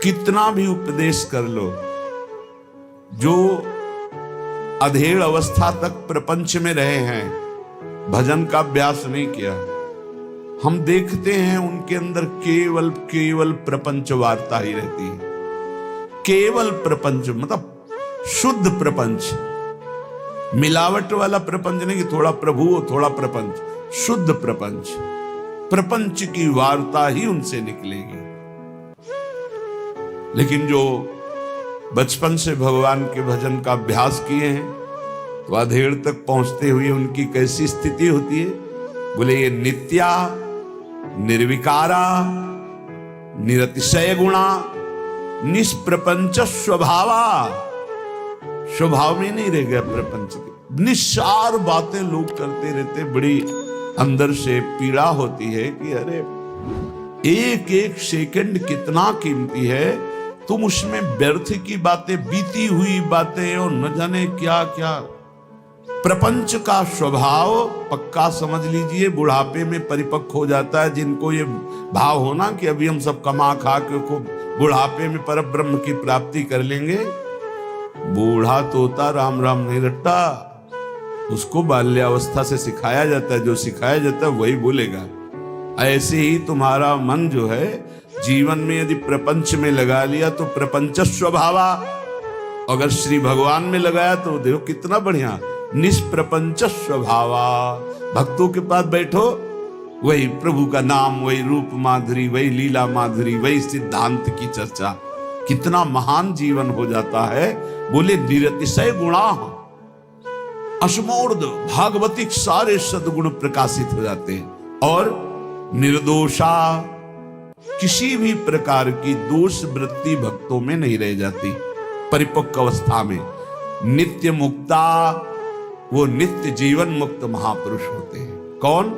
कितना भी उपदेश कर लो, जो अधेड़ अवस्था तक प्रपंच में रहे हैं, भजन का अभ्यास नहीं किया, हम देखते हैं उनके अंदर केवल केवल प्रपंच वार्ता ही रहती है। केवल प्रपंच मतलब शुद्ध प्रपंच, मिलावट वाला प्रपंच नहीं कि थोड़ा प्रभु हो थोड़ा प्रपंच, शुद्ध प्रपंच। प्रपंच की वार्ता ही उनसे निकलेगी। लेकिन जो बचपन से भगवान के भजन का अभ्यास किए हैं, तो अधेड़ तक पहुंचते हुए उनकी कैसी स्थिति होती है? बोले ये नित्या, निर्विकारा, निरतिशय गुणा, निष्प्रपंच स्वभावा। स्वभाव में नहीं रह गया प्रपंच के, निस्सार बातें लोग करते रहते, बड़ी अंदर से पीड़ा होती है कि अरे एक एक सेकंड कितना कीमती है, तुम उसमें व्यर्थ की बातें, बीती हुई बातें और न जाने क्या क्या। प्रपंच का स्वभाव पक्का समझ लीजिए बुढ़ापे में परिपक्व हो जाता है। जिनको ये भाव होना कि अभी हम सब कमा खा के खूब बुढ़ापे में परब्रह्म की प्राप्ति कर लेंगे, बूढ़ा तोता राम राम नहीं रट्टा, उसको बाल्यावस्था से सिखाया जाता है, जो सिखाया जाता है वही बोलेगा। ऐसे ही तुम्हारा मन जो है जीवन में यदि प्रपंच में लगा लिया तो प्रपंच स्वभावा, अगर श्री भगवान में लगाया तो देखो कितना बढ़िया, निष्प्रपंच स्वभावा। भक्तों के पास बैठो, वही प्रभु का नाम, वही रूप माधुरी, वही लीला माधुरी, वही सिद्धांत की चर्चा, कितना महान जीवन हो जाता है। बोले निरतिशय गुणा, असमूर्ध भागवतिक सारे सद्गुण प्रकाशित हो जाते हैं। और निर्दोषा, किसी भी प्रकार की दोष वृत्ति भक्तों में नहीं रह जाती परिपक्व अवस्था में। नित्य मुक्ता, वो नित्य जीवन मुक्त महापुरुष होते हैं। कौन?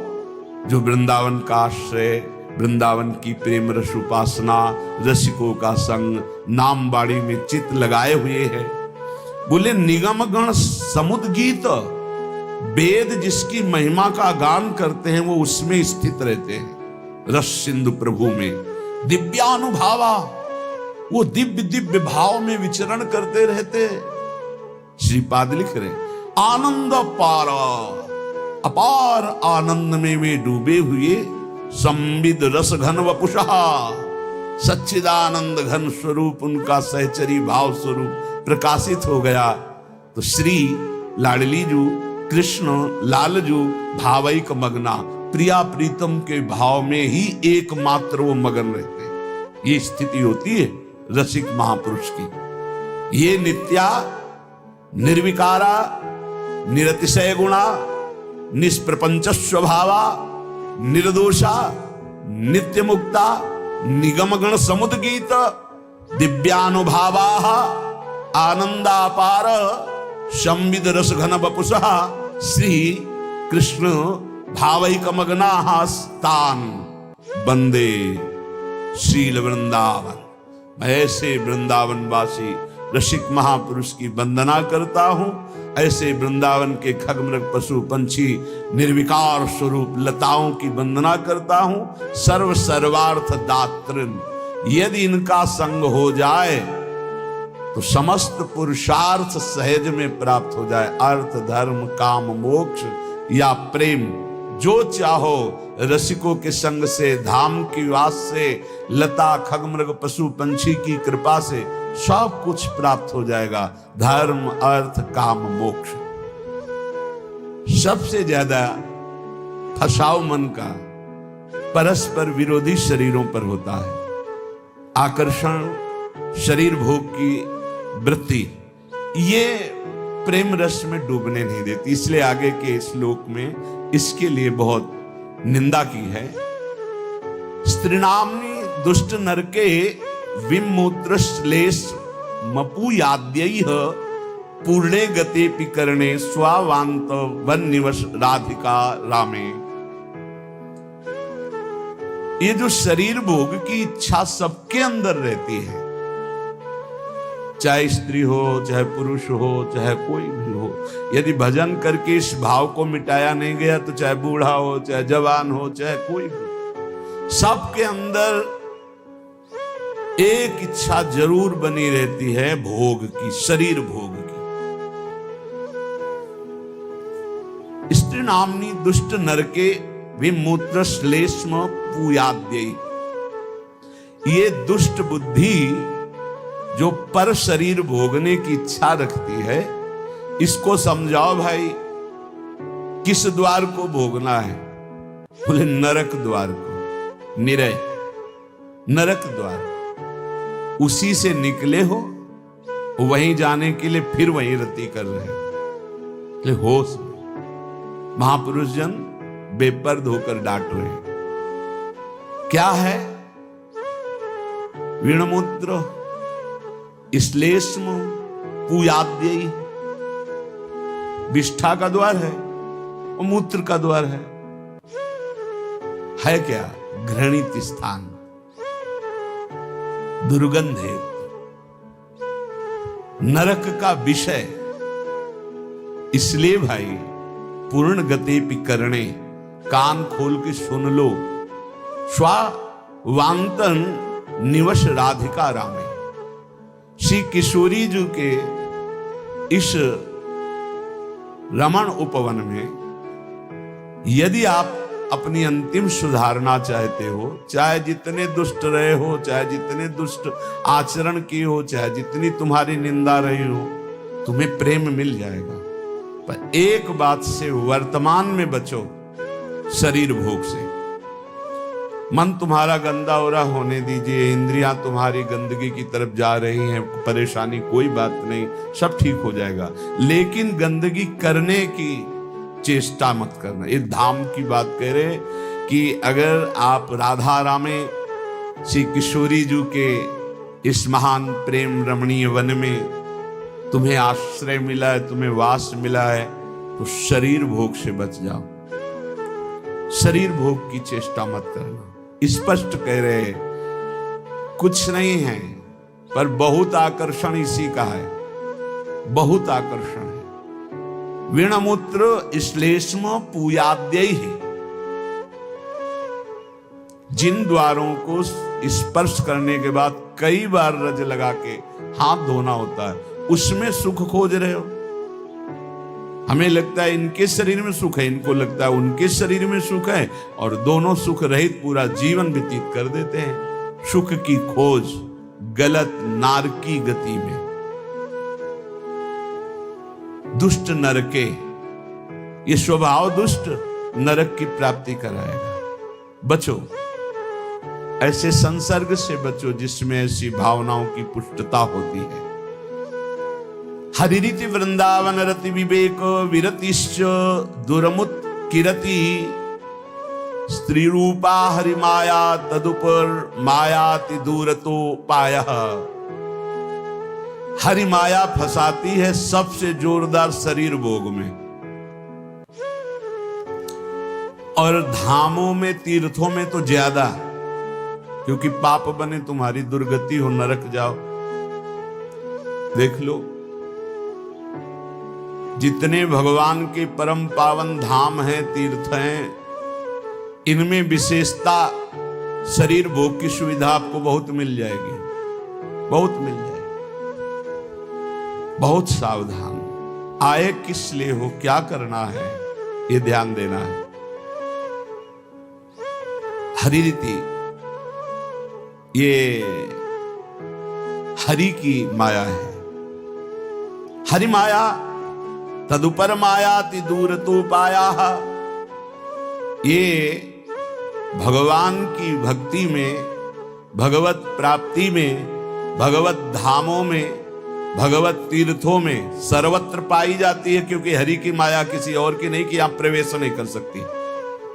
जो वृंदावन का आश्रय, वृंदावन की प्रेम रस उपासना, रसिकों का संग, नाम बाड़ी में चित्त लगाए हुए हैं। बोले निगम गण समुद गीत, वेद जिसकी महिमा का गान करते हैं वो उसमें स्थित रहते हैं। रस सिंधु प्रभु में दिव्यानुभावा, वो दिव्य दिव्य भाव में विचरण करते रहते। श्रीपाद लिख रहे आनंद पारा, अपार आनंद में वे डूबे हुए, संविद रस घन वपुषा, सच्चिदानंद घन स्वरूप उनका सहचरी भाव स्वरूप प्रकाशित हो गया। तो श्री लाडली जू, कृष्ण लालजू भावैक मगना, प्रिया प्रीतम के भाव में ही एकमात्र वो मगन रहते हैं। ये स्थिति होती है रसिक महापुरुष की। ये नित्या, निर्विकारा, निरतिशय गुणा, निष्प्रपंच स्वभावा, निर्दोषा, नित्य मुक्ता, निगम गण समुद गीत, दिव्यानुभावा, आनंदापार, संविद रस घन वपुषः, श्री कृष्ण भावैक मग्नाः तान बंदे शील वृंदावन। मैं ऐसे वृंदावन वासी रसिक महापुरुष की वंदना करता हूं। ऐसे वृंदावन के खगमृग पशु पंछी निर्विकार स्वरूप लताओं की वंदना करता हूं। सर्व सर्वार्थ दातृन, यदि इनका संग हो जाए तो समस्त पुरुषार्थ सहज में प्राप्त हो जाए। अर्थ धर्म काम मोक्ष या प्रेम, जो चाहो रसिकों के संग से, धाम की वास से, लता खगमृग पशु पंछी की कृपा से सब कुछ प्राप्त हो जाएगा। धर्म अर्थ काम मोक्ष। सबसे ज्यादा फसाव मन का परस्पर विरोधी शरीरों पर होता है। आकर्षण, शरीर भोग की वृत्ति, ये प्रेम रस में डूबने नहीं देती। इसलिए आगे के श्लोक में इसके लिए बहुत निंदा की है। स्त्रीणाम्नि दुष्ट नरके विमूत्र श्लेष मपूयाद्यैः पूर्णे गते पिकरणे स्वावांत वन्निवश राधिका रामे। ये जो शरीर भोग की इच्छा सबके अंदर रहती है, चाहे स्त्री हो, चाहे पुरुष हो, चाहे कोई भी हो, यदि भजन करके इस भाव को मिटाया नहीं गया तो चाहे बूढ़ा हो, चाहे जवान हो, चाहे कोई भी, सबके अंदर एक इच्छा जरूर बनी रहती है भोग की, शरीर भोग की। स्त्री नामनी दुष्ट नरके विमूत्र श्लेष्म पूयाद्यई। ये दुष्ट बुद्धि जो पर शरीर भोगने की इच्छा रखती है, इसको समझाओ भाई किस द्वार को भोगना है। बोले नरक द्वार को, निरय नरक द्वार। उसी से निकले हो, वहीं जाने के लिए फिर वहीं रति कर रहे हो। होश में महापुरुष जन बेपर्द होकर डांट रहे हैं। क्या है? विणमूत्र श्लेष्म पूयाद्यई। विष्ठा का द्वार है और मूत्र का द्वार है क्या? घृणित स्थान, दुर्गंध है, नरक का विषय। इसलिए भाई पूर्ण गति पिकरणे, कान खोल के सुन लो। स्वावांतन निवश राधिका रामे। श्री किशोरी जी के इस रमण उपवन में यदि आप अपनी अंतिम सुधारना चाहते हो, चाहे जितने दुष्ट रहे हो, चाहे जितने दुष्ट आचरण किए हो, चाहे जितनी तुम्हारी निंदा रही हो, तुम्हें प्रेम मिल जाएगा। पर एक बात से वर्तमान में बचो, शरीर भोग से। मन तुम्हारा गंदा हो रहा होने दीजिए, इंद्रियां तुम्हारी गंदगी की तरफ जा रही हैं, परेशानी कोई बात नहीं, सब ठीक हो जाएगा। लेकिन गंदगी करने की चेष्टा मत करना। ये धाम की बात कह रहे कि अगर आप राधा रामे श्री किशोरी जी के इस महान प्रेम रमणीय वन में तुम्हें आश्रय मिला है, तुम्हें वास मिला है, तो शरीर भोग से बच जाओ। शरीर भोग की चेष्टा मत करना। स्पष्ट कह रहे कुछ नहीं है, पर बहुत आकर्षण इसी का है, बहुत आकर्षण है। विणमूत्र श्लेष्म पूयाद्यई। जिन द्वारों को स्पर्श करने के बाद कई बार रज लगा के हाथ धोना होता है, उसमें सुख खोज रहे हो। हमें लगता है इनके शरीर में सुख है, इनको लगता है उनके शरीर में सुख है, और दोनों सुख रहित पूरा जीवन व्यतीत कर देते हैं। सुख की खोज गलत नारकी गति में। दुष्ट नरके, ये स्वभाव दुष्ट नरक की प्राप्ति कराएगा। बचो, ऐसे संसर्ग से बचो जिसमें ऐसी भावनाओं की पुष्टता होती है। हरिरीति वृंदावन रति विवेक विरतिश्च दुरमुत किरति। स्त्री रूपा हरिमाया तदुपर मायाति दूरतो पायः। हरि माया फंसाती है सबसे जोरदार शरीर भोग में, और धामों में तीर्थों में तो ज्यादा, क्योंकि पाप बने तुम्हारी दुर्गति हो, नरक जाओ। देख लो जितने भगवान के परम पावन धाम हैं, तीर्थ हैं, इनमें विशेषता शरीर भोग की सुविधा आपको बहुत मिल जाएगी, बहुत मिल जाएगी। बहुत सावधान। आए किस लिए हो, क्या करना है, ये ध्यान देना है। हरि रीति ये हरि की माया है। हरि माया तदुपर मायाति दूरतो पायः। ये भगवान की भक्ति में, भगवत प्राप्ति में, भगवत धामों में, भगवत तीर्थों में सर्वत्र पाई जाती है, क्योंकि हरि की माया किसी और की नहीं कि आप प्रवेश नहीं कर सकती।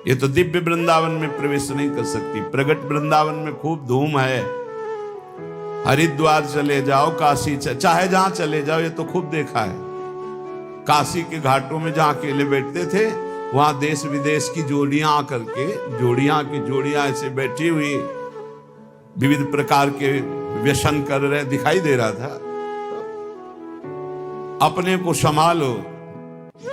ये तो दिव्य वृंदावन में प्रवेश नहीं कर सकती। प्रगट वृंदावन में खूब धूम है। हरिद्वार चले जाओ, काशी चाहे जहां चले जाओ, ये तो खूब देखा है। काशी के घाटों में जहां अकेले बैठते थे, वहां देश विदेश की जोड़ियां आकर के, जोड़ियां की जोड़ियां ऐसे बैठी हुई विविध प्रकार के व्यसन कर रहे दिखाई दे रहा था। अपने को संभालो,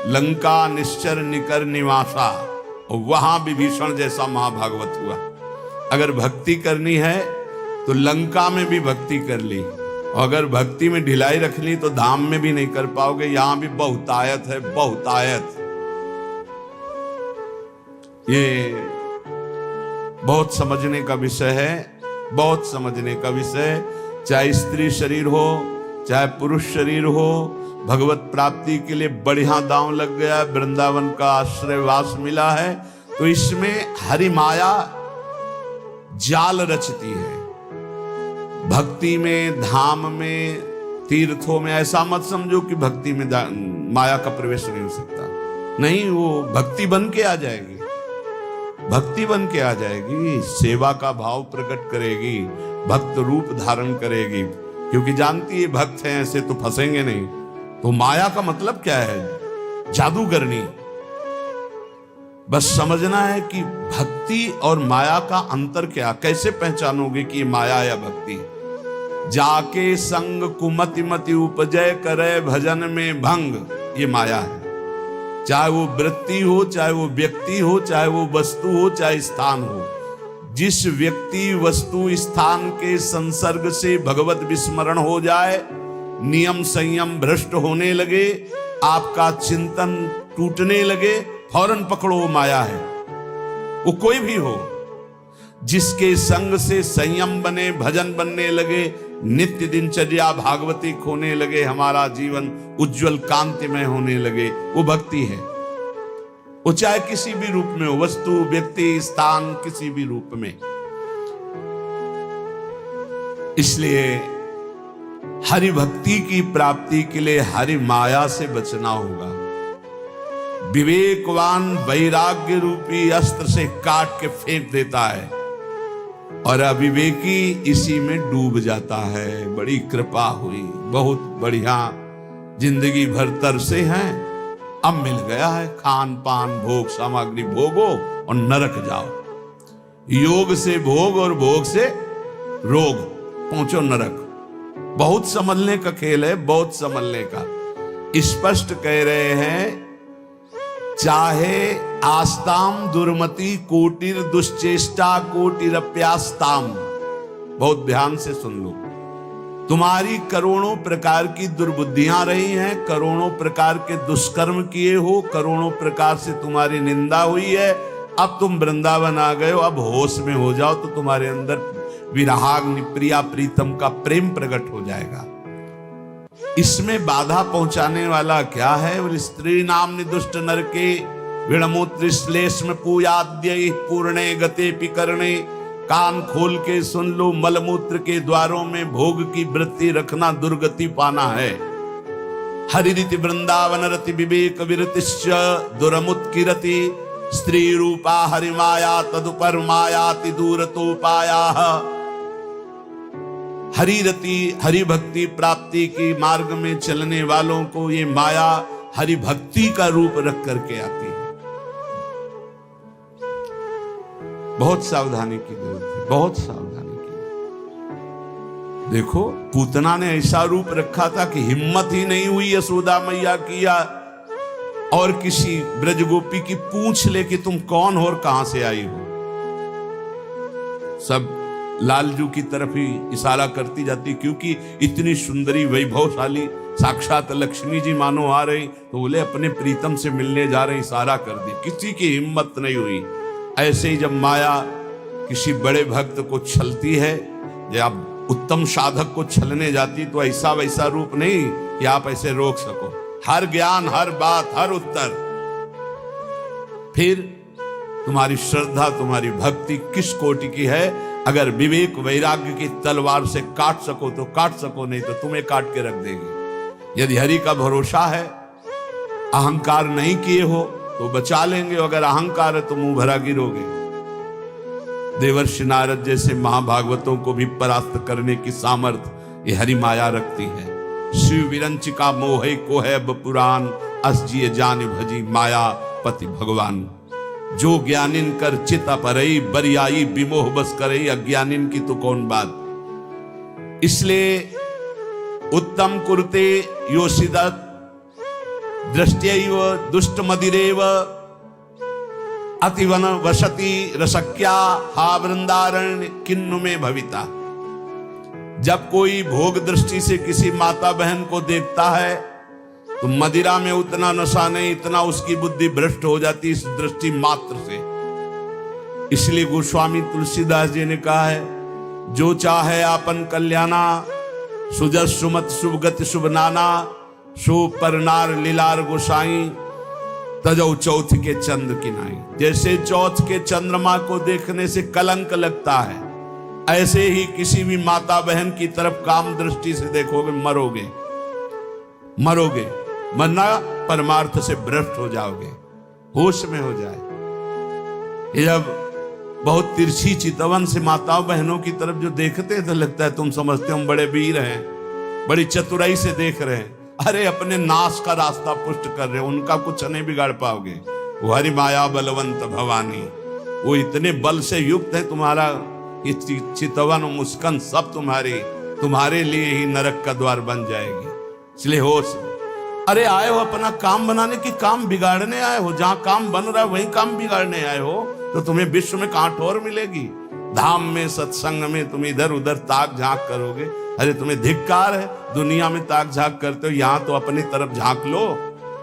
लंका निश्चर निकर निवासा, और वहां विभीषण जैसा महाभागवत हुआ। अगर भक्ति करनी है तो लंका में भी भक्ति कर ली, अगर भक्ति में ढिलाई रख ली तो धाम में भी नहीं कर पाओगे। यहां भी बहुतायत है, बहुतायत। ये बहुत समझने का विषय है, बहुत समझने का विषय। चाहे स्त्री शरीर हो चाहे पुरुष शरीर हो, भगवत प्राप्ति के लिए बढ़िया दांव लग गया, वृंदावन का आश्रयवास मिला है, तो इसमें हरि माया जाल रचती है। भक्ति में, धाम में, तीर्थों में ऐसा मत समझो कि भक्ति में माया का प्रवेश नहीं हो सकता। नहीं, वो भक्ति बन के आ जाएगी, भक्ति बन के आ जाएगी, सेवा का भाव प्रकट करेगी, भक्त रूप धारण करेगी, क्योंकि जानती है भक्त हैं ऐसे तो फंसेंगे नहीं। तो माया का मतलब क्या है? जादूगरनी। बस समझना है कि भक्ति और माया का अंतर क्या, कैसे पहचानोगे कि माया या भक्ति? जाके संग कुमति मति उपजय करे भजन में भंग, ये माया है। चाहे वो वृत्ति हो, चाहे वो व्यक्ति हो, चाहे वो वस्तु हो, चाहे स्थान हो। जिस व्यक्ति, वस्तु, स्थान के संसर्ग से भगवत विस्मरण हो जाए, नियम संयम भ्रष्ट होने लगे, आपका चिंतन टूटने लगे, फौरन पकड़ो वो माया है। वो कोई भी हो, जिसके संग से संयम बने, भजन बनने लगे, नित्य दिनचर्या भागवतिक होने लगे, हमारा जीवन उज्जवल कांतिमय होने लगे, वो भक्ति है। वो चाहे किसी भी रूप में हो, वस्तु, व्यक्ति, स्थान, किसी भी रूप में। इसलिए हरि भक्ति की प्राप्ति के लिए हरि माया से बचना होगा। विवेकवान वैराग्य रूपी अस्त्र से काट के फेंक देता है और अविवेकी इसी में डूब जाता है। बड़ी कृपा हुई, बहुत बढ़िया, जिंदगी भर तरसे हैं, अब मिल गया है खान पान भोग सामग्री, भोगो और नरक जाओ। योग से भोग और भोग से रोग, पहुंचो नरक। बहुत संभलने का खेल है, बहुत संभलने का। स्पष्ट कह रहे हैं, चाहे आस्ताम दुर्मति कोटिर दुश्चेष्टा कोटिरप्यास्ताम। बहुत ध्यान से सुन लो। तुम्हारी करोड़ों प्रकार की दुर्बुद्धियां रही हैं, करोड़ों प्रकार के दुष्कर्म किए हो, करोड़ों प्रकार से तुम्हारी निंदा हुई है। अब तुम वृंदावन आ गए हो, अब होश में हो जाओ तो तुम्हारे अंदर विराग प्रिया प्रीतम का प्रेम प्रकट हो जाएगा। इसमें बाधा पहुंचाने वाला क्या है? बोले स्त्री नाम निदुष्ट नर के विणमूत्र श्लेष में पूयाद्य पूर्णे गते पिकरणे। कान खोल के सुन लो, मलमूत्र के द्वारों में भोग की वृत्ति रखना दुर्गति पाना है। हरिरिति वृंदावन रति विवेक विरतिश्च दुरमुत्किरति। स्त्री रूपा हरिमाया तदुपर मायाति दूरतोपाया। हरिरति हरि भक्ति प्राप्ति की मार्ग में चलने वालों को ये माया हरि भक्ति का रूप रख करके आती है। बहुत सावधानी की जरूरत है, बहुत सावधानी की। देखो, पूतना ने ऐसा रूप रखा था कि हिम्मत ही नहीं हुई यशोदा मैया की या और किसी ब्रजगोपी की पूछ ले कि तुम कौन हो और कहां से आई हो। सब लालजू की तरफ ही इशारा करती जाती, क्योंकि इतनी सुंदरी वैभवशाली साक्षात लक्ष्मी जी मानो आ रही, तो बोले अपने प्रीतम से मिलने जा रहे, इशारा कर दी। किसी की हिम्मत नहीं हुई। ऐसे ही जब माया किसी बड़े भक्त को छलती है, जब उत्तम साधक को छलने जाती, तो ऐसा वैसा रूप नहीं कि आप ऐसे रोक सको। हर ज्ञान, हर बात, हर उत्तर। फिर तुम्हारी श्रद्धा, तुम्हारी भक्ति किस कोटि की है? अगर विवेक वैराग्य की तलवार से काट सको तो काट सको, नहीं तो तुम्हें काट के रख देगी। यदि हरि का भरोसा है, अहंकार नहीं किए हो तो बचा लेंगे, अगर अहंकार है तो मुंह भरा गिरोगे। देवर्षि नारद जैसे महाभागवतों को भी परास्त करने की सामर्थ्य ये हरि माया रखती है। शिव विरंचिका मोहे को है पुराण, असजिय जान भजी माया पति भगवान। जो ज्ञानिन कर चित अपरई, बरियाई विमोह बस करई, अज्ञानिन की तो कौन बात। इसलिए उत्तम कुरुते योषिदत दृष्टैव दुष्ट मदिरेव अतिवन वसति रसक्या हा वृंदारण्य किन्नु में भविता। जब कोई भोग दृष्टि से किसी माता बहन को देखता है तो मदिरा में उतना नशा नहीं, इतना उसकी बुद्धि भ्रष्ट हो जाती इस दृष्टि मात्र से। इसलिए गोस्वामी तुलसीदास जी ने कहा है, जो चाहे आपन कल्याणा, सुजस सुमत शुभ गति शुभ नाना, शुभ परनार लीलार गोसाई, तजौ चौथ के चंद्र की नाई। जैसे चौथ के चंद्रमा को देखने से कलंक लगता है, ऐसे ही किसी भी माता बहन की तरफ काम दृष्टि से देखोगे मरोगे, मरोगे, मरना परमार्थ से भ्रष्ट हो जाओगे, होश में हो जाए। ये जब बहुत तिरछी चितवन से माताओं बहनों की तरफ जो देखते हैं तो लगता है तुम समझते हो हम बड़े वीर हैं, बड़ी चतुराई से देख रहे हैं। अरे अपने नाश का रास्ता पुष्ट कर रहे हो, उनका कुछ नहीं बिगाड़ पाओगे। वो हरि माया बलवंत भवानी, वो इतने बल से युक्त है, तुम्हारा चितवन और मुस्कान सब तुम्हारे लिए ही नरक का द्वार बन जाएगी। इसलिए होश। अरे आए हो अपना काम बनाने की, काम बिगाड़ने आए हो? जहां काम बन रहा है वहीं काम बिगाड़ने आए हो तो तुम्हें विश्व में कहां ठोर मिलेगी? धाम में सत्संग में तुम इधर उधर ताक झांक करोगे। अरे तुम्हें धिक्कार है, दुनिया में ताक झांक करते हो, यहां तो अपनी तरफ झांक लो,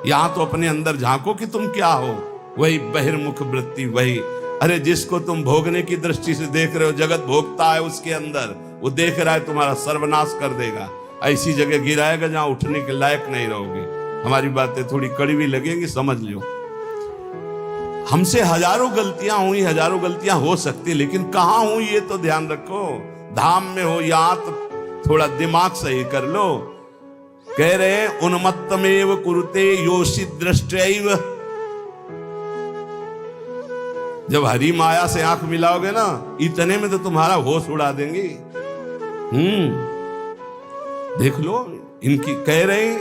यहां तो अपने अंदर झांको कि तुम क्या हो। वही बहिर्मुख वृत्ति, वही अरे जिसको तुम भोगने की दृष्टि से देख रहे हो, जगत भोगता है उसके अंदर, वो देख रहा है तुम्हारा सर्वनाश कर देगा, ऐसी जगह गिराएगा जहां उठने के लायक नहीं रहोगे। हमारी बातें थोड़ी कड़वी लगेंगी, समझ लो। हमसे हजारों गलतियां हुई, हजारों गलतियां हो सकती, लेकिन कहां हुई ये तो ध्यान रखो। धाम में हो यहां तो थोड़ा दिमाग सही कर लो। कह रहे उन्मत्तमेव कुरुते योषित दृष्टैव। जब हरि माया से आंख मिलाओगे ना, इतने में तो तुम्हारा होश उड़ा देंगे। देख लो इनकी, कह रहे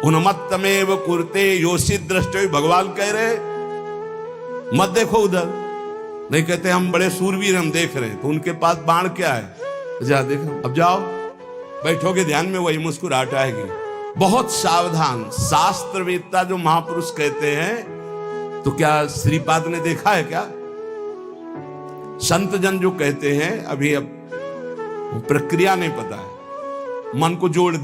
उन्मत्तमेव कुरुते योषित दृष्टैव। भगवान कह रहे मत देखो उधर, नहीं कहते हम बड़े सूरवीर हम देख रहे हैं, तो उनके पास बाण क्या है, जा देखो। अब जाओ बैठोगे ध्यान में, वही मुस्कुराहट आएगी। बहुत सावधान। शास्त्रवेत्ता जो महापुरुष कहते हैं, तो क्या श्रीपाद ने देखा है क्या? संत जन जो कहते हैं, अभी अब प्रक्रिया नहीं पता है, मन को जोड़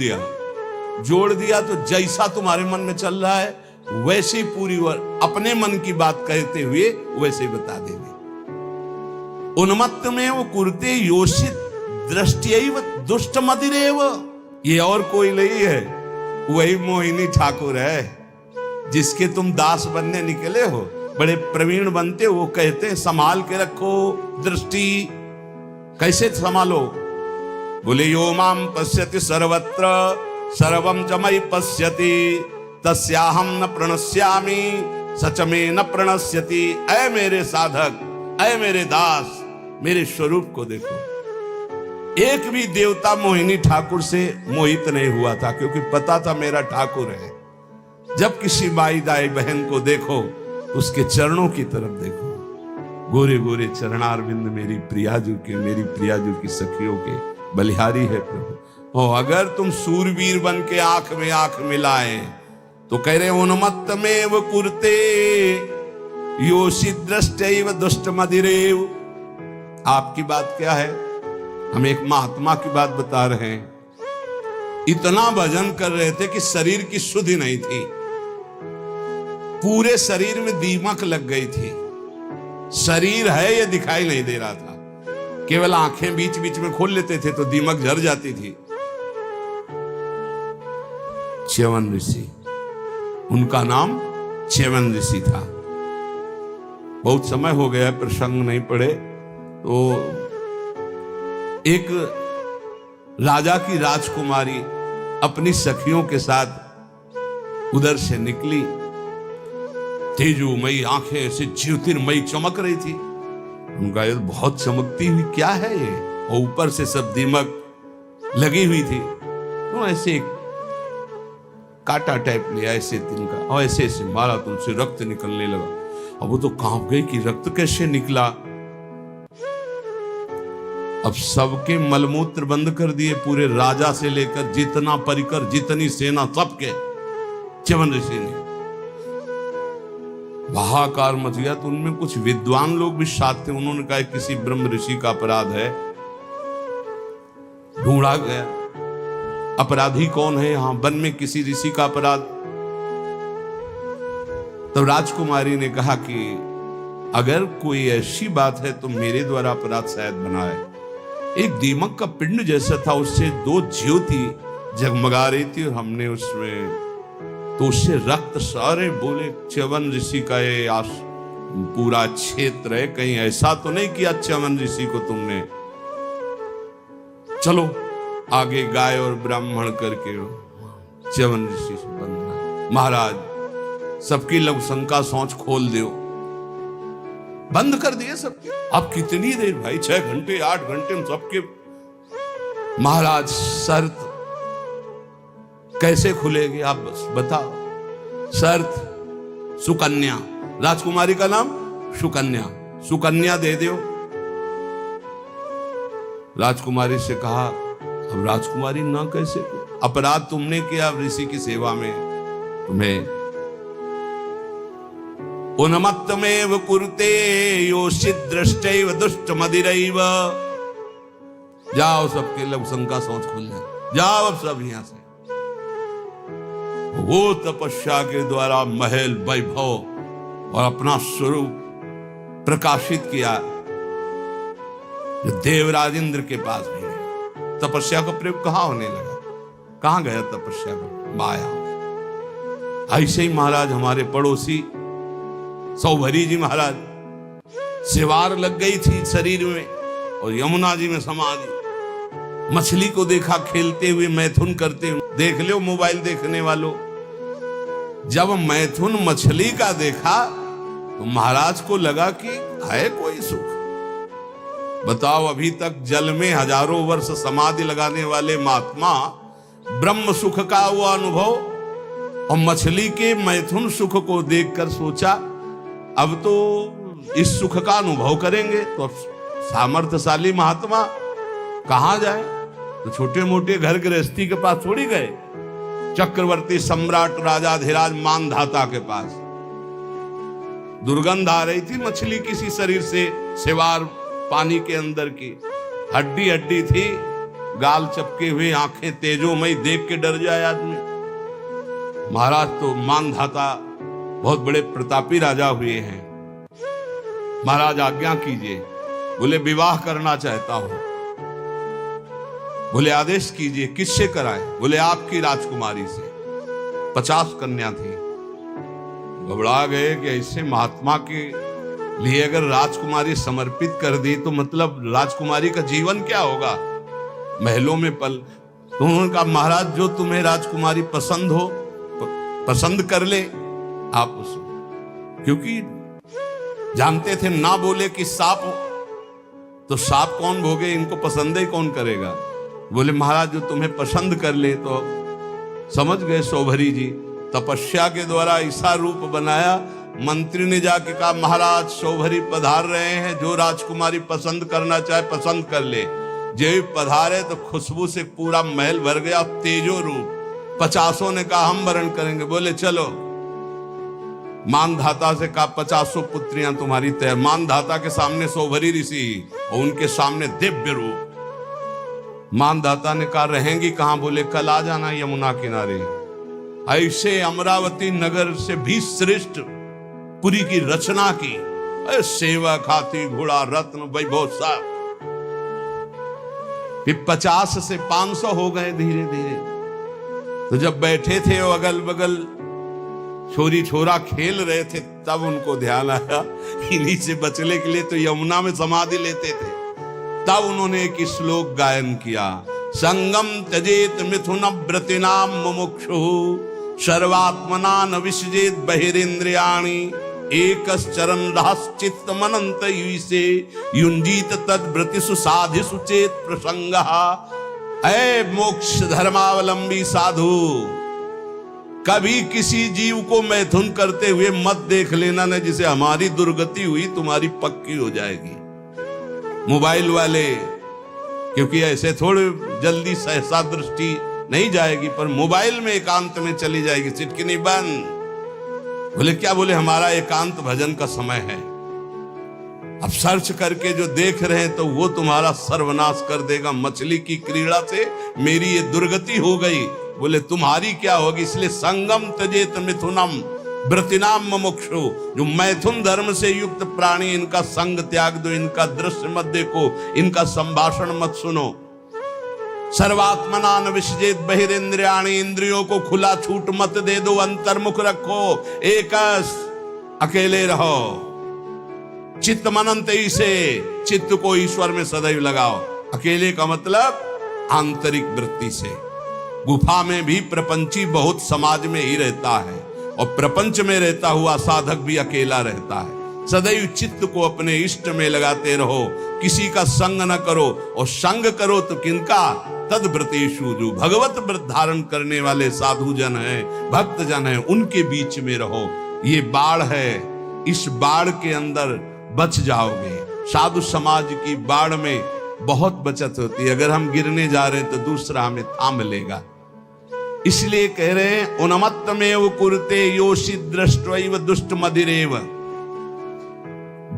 दिया तो जैसा तुम्हारे मन में चल रहा है वैसे ही पूरी अपने मन की बात कहते हुए वैसे ही बता देंगे। उन्मत्त में वो कुरते योषित दृष्टियैव दुष्ट मदिरेव। ये और कोई नहीं है, वही मोहिनी ठाकुर है जिसके तुम दास बनने निकले हो, बड़े प्रवीण बनते हो। वो कहते हैं संभाल के रखो दृष्टि। कैसे संभालो? बोले यो माम पश्यति सर्वत्र सर्वम च मयि पश्यति तस्याहम न प्रणश्यामि सच में न प्रणश्यति। ऐ मेरे साधक, ऐ मेरे दास, मेरे स्वरूप को देखो। एक भी देवता मोहिनी ठाकुर से मोहित नहीं हुआ था, क्योंकि पता था मेरा ठाकुर है। जब किसी माई दाई बहन को देखो, उसके चरणों की तरफ देखो। गोरे गोरे चरणारविंद मेरी प्रियाजू के, मेरी प्रियाजू की सखियों के बलिहारी है प्रभु। और अगर तुम सूरवीर बन के आंख में आंख मिलाए तो कह रहे उन्मत्तमेव कुरुते योषित दृष्टैव दुष्ट मदिरेव। आपकी बात क्या है? हम एक महात्मा की बात बता रहे हैं। इतना भजन कर रहे थे कि शरीर की शुद्धि नहीं थी, पूरे शरीर में दीमक लग गई थी। शरीर है ये दिखाई नहीं दे रहा था, केवल आंखें बीच बीच में खोल लेते थे तो दीमक झड़ जाती थी। च्यवन ऋषि, उनका नाम च्यवन ऋषि था। बहुत समय हो गया प्रसंग नहीं पढ़े। तो एक राजा की राजकुमारी अपनी सखियों के साथ उधर से निकली। तेजोमयी आंखें ऐसे ज्योतिर्मयी चमक रही थी। उनका ये बहुत चमकती हुई क्या है ये, और ऊपर से सब दीमक लगी हुई थी। तो ऐसे काटा टाइप लिया ऐसे तिनका, और ऐसे ऐसे मारा तो उनसे रक्त निकलने लगा। अब वो तो कांप गई कि रक्त कैसे निकला। अब सबके मलमूत्र बंद कर दिए, पूरे राजा से लेकर जितना परिकर, जितनी सेना, सबके। च्यवन ऋषि ने हाहाकार मच गया। तो उनमें कुछ विद्वान लोग भी साथ थे। उन्होंने कहा किसी ब्रह्म ऋषि का अपराध है। ढूंढा गया अपराधी कौन है यहां, वन में किसी ऋषि का अपराध। तो राजकुमारी ने कहा कि अगर कोई ऐसी बात है तो मेरे द्वारा अपराध शायद बना है। एक दीमक का पिंड जैसा था, उससे 2 ज्योति जगमगा रही थी और हमने उसमें, तो उससे रक्त सारे बोले च्यवन ऋषि का ये पूरा क्षेत्र है, कहीं ऐसा तो नहीं किया च्यवन ऋषि को तुमने। चलो आगे गाय और ब्राह्मण करके च्यवन ऋषि से बंधना। महाराज सबकी लवशंका सोच खोल दो, बंद कर दिए सबके। अब कितनी देर भाई, 6 घंटे 8 घंटे हम सबके। महाराज शर्त कैसे खुलेगी आप बस बताओ। शर्त सुकन्या, राजकुमारी का नाम सुकन्या, सुकन्या दे दो। राजकुमारी से कहा अब राजकुमारी ना कैसे, अपराध तुमने किया ऋषि की सेवा में, तुम्हें उन्मत्तमेव कुरुते योषित दृष्टैव दुष्ट मदिरैव। जाओ सबके लवशंका सोच खुल जाए, जाओ अब सब यहां से। वो तपस्या के द्वारा महल वैभव और अपना स्वरूप प्रकाशित किया जो देवराज इंद्र के पास भी नहीं। तपस्या का प्रयोग कहां होने लगा, कहां गया तपस्या का, माया। ऐसे ही महाराज हमारे पड़ोसी सौभरी जी महाराज, सिवार लग गई थी शरीर में और यमुना जी में समाधि। मछली को देखा खेलते हुए, मैथुन करते हुए, देख लो मोबाइल देखने वालों। जब मैथुन मछली का देखा तो महाराज को लगा कि है कोई सुख। बताओ, अभी तक जल में हजारों वर्ष समाधि लगाने वाले महात्मा ब्रह्म सुख का वो अनुभव, और मछली के मैथुन सुख को देखकर सोचा अब तो इस सुख का अनुभव करेंगे। तो सामर्थ्यशाली महात्मा कहां जाए, तो छोटे मोटे घर गृहस्थी के पास थोड़ी गए, चक्रवर्ती सम्राट राजाधिराज मानधाता के पास। दुर्गंध आ रही थी मछली किसी शरीर से, सिवार पानी के अंदर की हड्डी हड्डी थी, गाल चपके हुए, आंखें तेजोमयी, देख के डर जाए आदमी। महाराज तो मानधाता बहुत बड़े प्रतापी राजा हुए हैं। महाराज आज्ञा कीजिए। बोले विवाह करना चाहता हूं। बोले आदेश कीजिए, किससे कराए? बोले आपकी राजकुमारी से। 50 कन्या थी। घबरा गए कि ऐसे महात्मा के लिए अगर राजकुमारी समर्पित कर दी तो मतलब राजकुमारी का जीवन क्या होगा, महलों में पल। तो उन्होंने कहा महाराज जो तुम्हें राजकुमारी पसंद हो पसंद कर ले आप उसे, क्योंकि जानते थे ना बोले कि सांप तो सांप कौन भोगे, इनको पसंद ही कौन करेगा। बोले महाराज जो तुम्हें पसंद कर ले। तो समझ गए सौभरी जी, तपस्या के द्वारा ऐसा रूप बनाया। मंत्री ने जाके कहा महाराज सौभरी पधार रहे हैं, जो राजकुमारी पसंद करना चाहे पसंद कर ले। जब पधारे तो खुशबू से पूरा महल भर गया, तेजो रूप। 50 ने कहा हम वरण करेंगे। बोले चलो। मानधाता से कहा 50 पुत्रियां तुम्हारी तय। मानधाता के सामने सौभरी ऋषि और उनके सामने दिव्य रूप। मानधाता ने कहा रहेंगी कहां? बोले कल आ जाना यमुना किनारे। ऐसे अमरावती नगर से भी श्रेष्ठ पुरी की रचना की। सेवा खाती घोड़ा रत्न वैभव सब। फिर 50 से 500 हो गए धीरे धीरे। तो जब बैठे थे वो अगल बगल छोरी छोरा खेल रहे थे, तब उनको ध्यान आया इन्हीं से बचने के लिए तो यमुना में समाधि लेते थे। तब उन्होंने एक श्लोक गायन किया, संगम त्यजेत मिथुन व्रतिनाम मुमुक्षु सर्वात्मना न विसजेत बहिरेन्द्रियाणि एकश्चरण रहश्चित्त मनंत युइसे युंजीत तद व्रतिषु साधिषु चेत प्रसंगः। ऐ मोक्ष धर्मावलंबी साधु, कभी किसी जीव को मैथुन करते हुए मत देख लेना न, जिसे हमारी दुर्गति हुई तुम्हारी पक्की हो जाएगी। मोबाइल वाले, क्योंकि ऐसे थोड़े जल्दी सहसा दृष्टि नहीं जाएगी, पर मोबाइल में एकांत में चली जाएगी, चिटकिनी बंद। बोले क्या? बोले हमारा एकांत भजन का समय है। अब सर्च करके जो देख रहे हैं तो वो तुम्हारा सर्वनाश कर देगा। मछली की क्रीड़ा से मेरी ये दुर्गति हो गई, बोले तुम्हारी क्या होगी। इसलिए संगम त्यजेत मिथुनम व्रतिनाम मुमुक्षु, जो मैथुन धर्म से युक्त प्राणी, इनका संग त्याग दो, इनका दृश्य मत देखो, इनका संभाषण मत सुनो। सर्वात्मना न विसजेत बहिरेंद्रियाणि, इंद्रियों को खुला छूट मत दे दो, अंतर्मुख रखो, एकस अकेले रहो। चित्त मनंत से, चित्त को ईश्वर में सदैव लगाओ। अकेले का मतलब आंतरिक वृत्ति से। गुफा में भी प्रपंची बहुत समाज में ही रहता है, और प्रपंच में रहता हुआ साधक भी अकेला रहता है। सदैव चित्त को अपने इष्ट में लगाते रहो, किसी का संग न करो, और संग करो तो किनका, तद व्रतेषु, जो भगवत व्रत धारण करने वाले साधु जन हैं, भक्त जन हैं, उनके बीच में रहो। ये बाढ़ है, इस बाढ़ के अंदर बच जाओगे। साधु समाज की बाढ़ में बहुत बचत होती है। अगर हम गिरने जा रहे हैं तो दूसरा हमें थाम लेगा। इसलिए कह रहे हैं उन्मत्तमेव कुरुते योषि दृष्ट्वैव दुष्ट मदिरेव।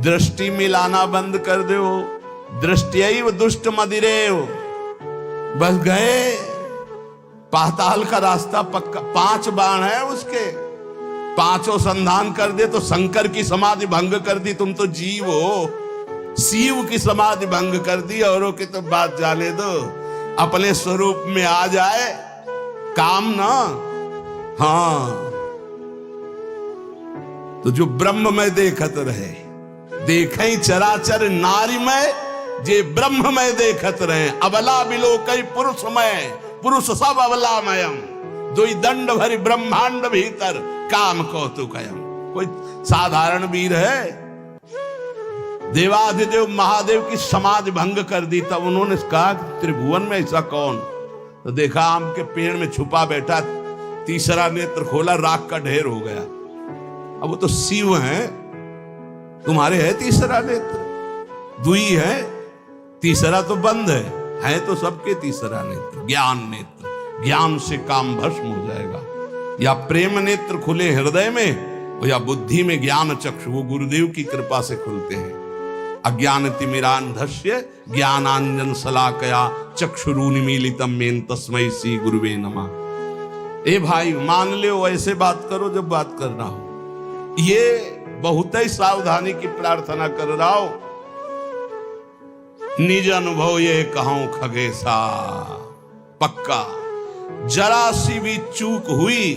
दृष्टि मिलाना बंद कर दो, दृष्टैव दुष्ट मदिरेव। बस गए, पाताल का रास्ता पक्का, 5 बाण है उसके, 5 संधान कर दे तो शंकर की समाधि भंग कर दी। तुम तो जीव हो, शिव की समाधि भंग कर दी, औरों की तो बात जाने दो। अपने स्वरूप में आ जाए काम ना। हाँ, तो जो ब्रह्म में देखत रहे, देखे चराचर नारी में, जे ब्रह्म में देखत रहे। अबला बिलो कई पुरुष में, पुरुष सब अबलामयम, दुई दंड भरी ब्रह्मांड भीतर काम कौतुकयम। कोई साधारण वीर है, देवाधिदेव महादेव की समाधि भंग कर दी। तब उन्होंने कहा त्रिभुवन में ऐसा कौन, तो देखा आम के पेड़ में छुपा बैठा, तीसरा नेत्र खोला, राख का ढेर हो गया। अब वो तो शिव है, तुम्हारे है तीसरा नेत्र, दुई है, तीसरा तो बंद है तो सबके तीसरा नेत्र ज्ञान नेत्र। ज्ञान से काम भस्म हो जाएगा। या प्रेम नेत्र खुले हृदय में, या बुद्धि में ज्ञान चक्षु, वो गुरुदेव की कृपा से खुलते हैं। अज्ञान तिमिरांधस्य ज्ञानांजन शलाकया चक्षुरुन्मीलितम मेन तस्मै श्री गुरुवे नमः। ए भाई, मान लो ऐसे बात करो जब बात करना हो। ये बहुत ही सावधानी की प्रार्थना कर रहा हूं। निज अनुभव ये कहूं खगेशा, पक्का जरा सी भी चूक हुई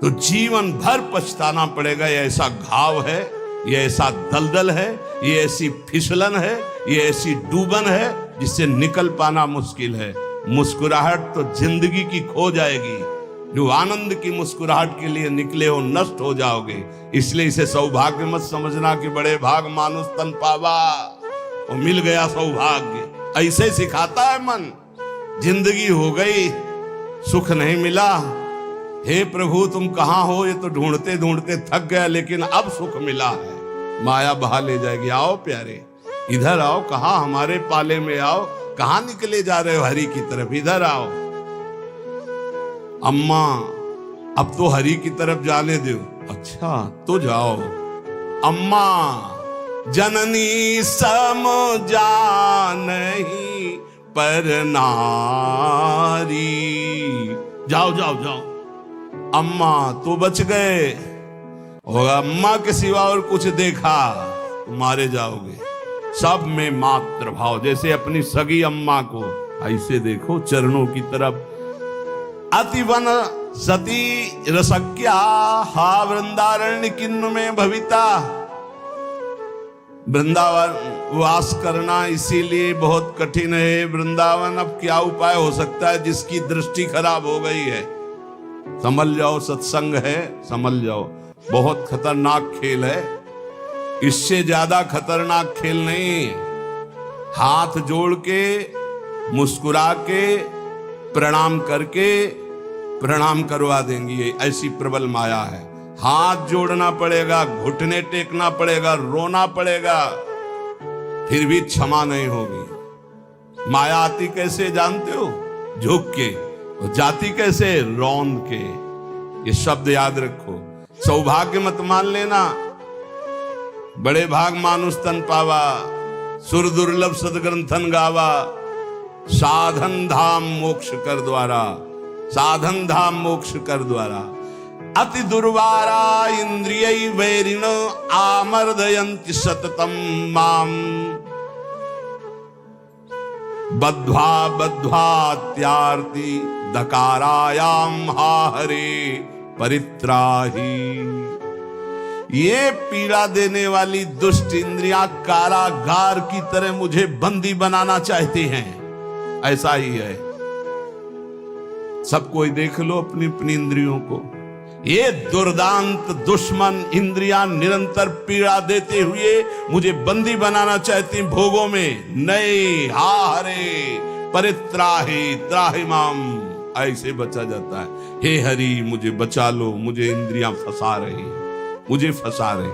तो जीवन भर पछताना पड़ेगा। ये ऐसा घाव है, ये ऐसा दलदल है, ये ऐसी फिसलन है, ये ऐसी डूबन है जिससे निकल पाना मुश्किल है। मुस्कुराहट तो जिंदगी की खो जाएगी। जो आनंद की मुस्कुराहट के लिए निकले हो, नष्ट हो जाओगे। इसलिए इसे सौभाग्य मत समझना कि बड़े भाग मानुष तन पावा, और मिल गया सौभाग्य। ऐसे सिखाता है मन। जिंदगी हो गई, सुख नहीं मिला, हे प्रभु तुम कहां हो, ये तो ढूंढते ढूंढते थक गया, लेकिन अब सुख मिला है। माया बहा ले जाएगी। आओ प्यारे, इधर आओ, कहां हमारे पाले में आओ। कहां निकले जा रहे हो हरि की तरफ, इधर आओ। अम्मा अब तो हरि की तरफ जाने दो। अच्छा तो जाओ। अम्मा जननी सम जानही पर नारी, जाओ जाओ जाओ। अम्मा तो बच गए, और अम्मा के सिवा और कुछ देखा तो मारे जाओगे। सब में मात्र भाव, जैसे अपनी सगी अम्मा को ऐसे देखो चरणों की तरफ। अतिवन सती रसक्या हा वृंदारण्य किन्नु में भविता। वृंदावन वास करना इसीलिए बहुत कठिन है। वृंदावन अब क्या उपाय हो सकता है जिसकी दृष्टि खराब हो गई है। संभल जाओ, सत्संग है, संभल जाओ। बहुत खतरनाक खेल है, इससे ज्यादा खतरनाक खेल नहीं। हाथ जोड़ के, मुस्कुरा के, प्रणाम करके प्रणाम करवा देंगी, ऐसी प्रबल माया है। हाथ जोड़ना पड़ेगा, घुटने टेकना पड़ेगा, रोना पड़ेगा, फिर भी क्षमा नहीं होगी। माया आती कैसे जानते हो? झुक के। और जाती कैसे? रौंद के। ये शब्द याद रखो। सौभाग्य मत मान लेना बड़े भाग मानुष तन पावा, सुर दुर्लभ सदग्रंथन गावा, साधन धाम मोक्ष कर द्वारा, साधन धाम मोक्ष कर द्वारा। अति दुर्वारा इंद्रिय वैरिण आमर्दयन्ति सततम माम, बद्ध्वा बद्ध्वात्यार्ति दकारायाम हा हरे परित्राही। ये पीड़ा देने वाली दुष्ट इंद्रियां कारागार की तरह मुझे बंदी बनाना चाहती हैं। ऐसा ही है, सब कोई देख लो अपनी अपनी इंद्रियों को। ये दुर्दांत दुश्मन इंद्रियां निरंतर पीड़ा देते हुए मुझे बंदी बनाना चाहती भोगों में। नहीं, हा हरे परित्राही त्राहि माम, ऐसे बचा जाता है। हे हरि मुझे बचा लो, मुझे इंद्रियां फंसा रही, मुझे फंसा रही।